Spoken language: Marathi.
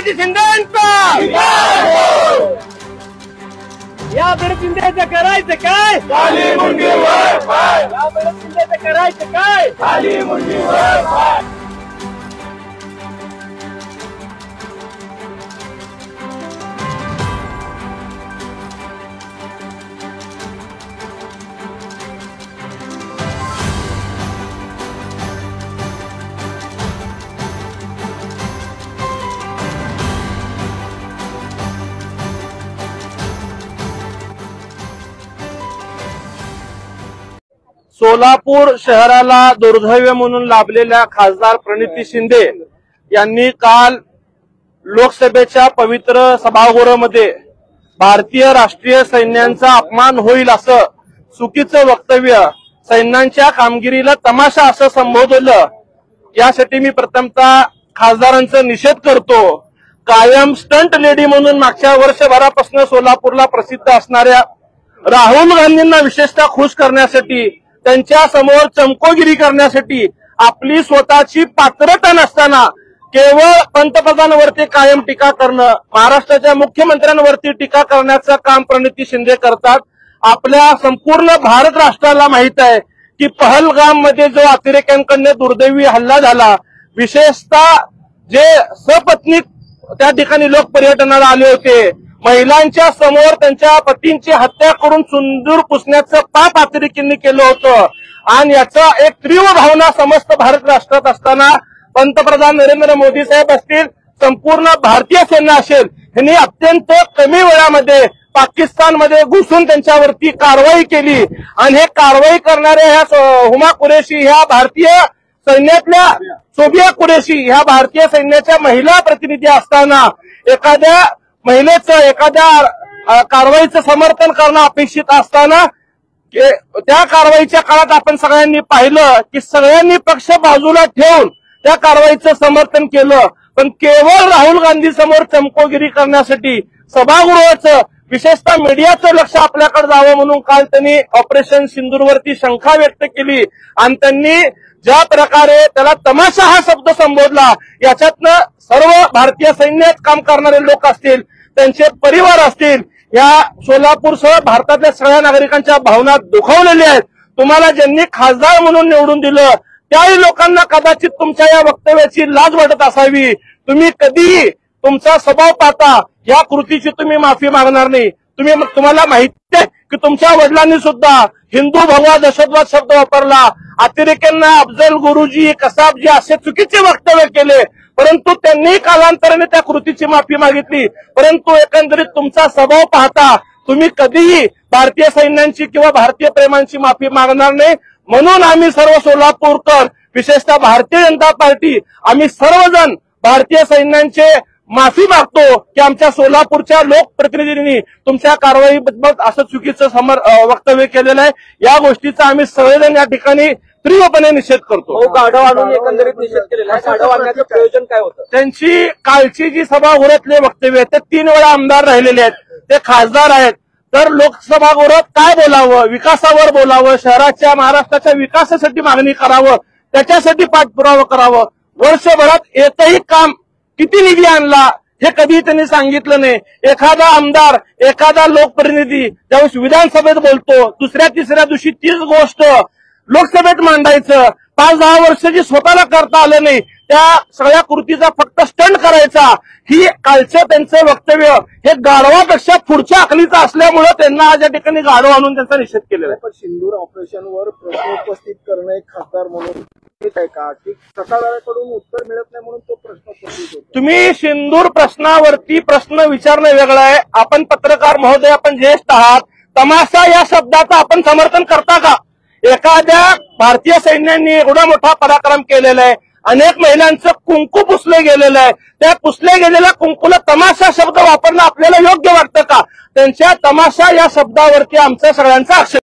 प्रणिती शिंदेंचा यावेळी शिंदेचं करायचं काय? खाली मुंडीवर पाय. यावेळी शिंदेचं करायचं काय? खाली मुंडीवर पाय. सोलापूर शहराला दुर्दैव म्हणून लाभलेल्या खासदार प्रणिती शिंदे यांनी काल लोकसभेच्या पवित्र सभागृहामध्ये भारतीय राष्ट्रीय सैन्याचा अपमान होईल असं चुकीचं वक्तव्य, सैन्याच्या कामगिरीला तमाशा असं संबोधलं. यासाठी मी प्रथमतः खासदारांचा निषेध करतो. कायम स्टंट लेडी म्हणून मागच्या वर्षभरापासून सोलापूरला प्रसिद्ध असणाऱ्या राहुल गांधींना विशेषतः खुश करण्यासाठी, त्यांच्या समोर चमकोगिरी करण्यासाठी आपली स्वतःची पात्रता नसताना केवळ पंतप्रधानांवरती कायम टीका करणं, महाराष्ट्राच्या मुख्यमंत्र्यांवरती टीका करण्याचं काम प्रणिती शिंदे करतात. आपल्या संपूर्ण भारत राष्ट्राला माहित आहे की पहलगाम मध्ये जो अतिरेक्यांकडून दुर्दैवी हल्ला झाला, विशेषतः जे सपत्नीक त्या ठिकाणी लोक पर्यटनाला आले होते, महिलांच्या समोर त्यांच्या पतींची हत्या करून सुंदूर पुसण्याचं पाप अतिरेकींनी केलं होतं. आणि याचा एक तीव्र भावना समस्त भारत राष्ट्रात असताना पंतप्रधान नरेंद्र मोदी साहेब असतील, संपूर्ण भारतीय सेना असेल, यांनी अत्यंत कमी वेळामध्ये पाकिस्तानमध्ये घुसून त्यांच्यावरती कारवाई केली. आणि हे कारवाई करणाऱ्या ह्या हुमा कुरेशी ह्या भारतीय सैन्यातल्या, सोबिया कुरेशी ह्या भारतीय सैन्याच्या महिला प्रतिनिधी असताना एखाद्या महिलेचं एखाद्या कारवाईचं समर्थन करणं अपेक्षित असताना त्या कारवाईच्या काळात आपण सगळ्यांनी पाहिलं की सगळ्यांनी पक्ष बाजूला ठेवून त्या कारवाईचं समर्थन केलं. पण केवळ राहुल गांधी समोर चमकोगिरी करण्यासाठी सभागृहाचं, विशेषतः मीडियाचं लक्ष आपल्याकडे जावं म्हणून काल त्यांनी ऑपरेशन सिंदूरवरती शंका व्यक्त केली. आणि त्यांनी ज्या प्रकारे त्याला तमाशा हा शब्द संबोधला, याच्यातनं सर्व भारतीय सैन्यात काम करणारे लोक असतील, त्यांचे परिवार असतील, या सोलापूरसह भारतातल्या सगळ्या नागरिकांच्या भावना दुखावलेल्या आहेत. तुम्हाला ज्यांनी खासदार म्हणून निवडून दिलं त्याही लोकांना कदाचित तुमच्या या वक्तव्याची लाज वाटत असावी. तुम्ही कधीही तुमचा स्वभाव पाहता या कृतीची तुम्ही माफी मागणार नाही. तुम्हाला माहिती आहे की तुमच्या वडिलांनी सुद्धा हिंदू भगवा दहशतवाद शब्द वापरला, अतिरेक्यांना अफजल गुरुजी, कसाबजी असे चुकीचे वक्तव्य केले, परंतु त्यांनी कालांतराने त्या कृतीची माफी मागितली. परंतु एकंदरीत तुमचा स्वभाव पाहता तुम्ही कधीही भारतीय सैन्यांची किंवा भारतीय प्रेमांची माफी मागणार नाही. म्हणून आम्ही सर्व सोलापूरकर, विशेषतः भारतीय जनता पार्टी, आम्ही सर्वजण भारतीय सैन्यांचे माफी मागतो की आमच्या सोलापूरच्या लोकप्रतिनिधींनी तुमच्या कारवाईबद्दल असं चुकीचं वक्तव्य केलेलं आहे. या गोष्टीचा आम्ही सगळेजण या ठिकाणी तीव्रपणे निषेध करतो. गाढव आणून एकंदरीत निषेध केलेला आहे. गाढव आणण्याचं प्रयोजन काय होतं? त्यांची कालची जी सभागृहातले वक्तव्य आहेत ते 3 वेळा आमदार राहिलेले आहेत, ते खासदार आहेत, तर लोकसभागृहात काय बोलावं, विकासावर बोलावं, शहराच्या महाराष्ट्राच्या विकासासाठी मागणी करावं, त्याच्यासाठी पाठपुरावा करावं. वर्षभरात एकही काम किती निधी आणला हे कधी त्यांनी सांगितलं नाही. एखादा आमदार, एखादा लोकप्रतिनिधी ज्यावेळेस विधानसभेत बोलतो, दुसऱ्या तिसऱ्या दिवशी तीच गोष्ट लोकसभेत मांडायचं. 5-10 वर्ष जी स्वतःला करता आलं नाही, त्या सगळ्या कृतीचा फक्त स्टंट करायचा, ही कालचं त्यांचं वक्तव्य हे गाढवापेक्षा पुढच्या आखलीचं असल्यामुळे त्यांना आज या ठिकाणी गाढव आणून त्यांचा निषेध केलेला आहे. पण सिंदूर ऑपरेशनवर प्रश्न उपस्थित करणं एक खासदार म्हणून आहे का, की सत्ताधाऱ्याकडून उत्तर मिळत नाही म्हणून तो प्रश्न उपस्थित होतो? तुम्ही सिंदूर प्रश्नावरती प्रश्न विचारणं वेगळं आहे. आपण पत्रकार महोदय, आपण ज्येष्ठ आहात, तमाशा या शब्दाचं आपण समर्थन करता का? एखाद्या भारतीय सैन्याने एवढा मोठा पराक्रम केलेला आहे, अनेक महिलांचं कुंकू पुसलं गेलेलं आहे, त्या पुसल्या गेलेल्या कुंकूला तमाशा शब्द वापरणं आपल्याला योग्य वाटतं का? त्यांच्या तमाशा या शब्दावरती आमचा सगळ्यांचा आक्षेप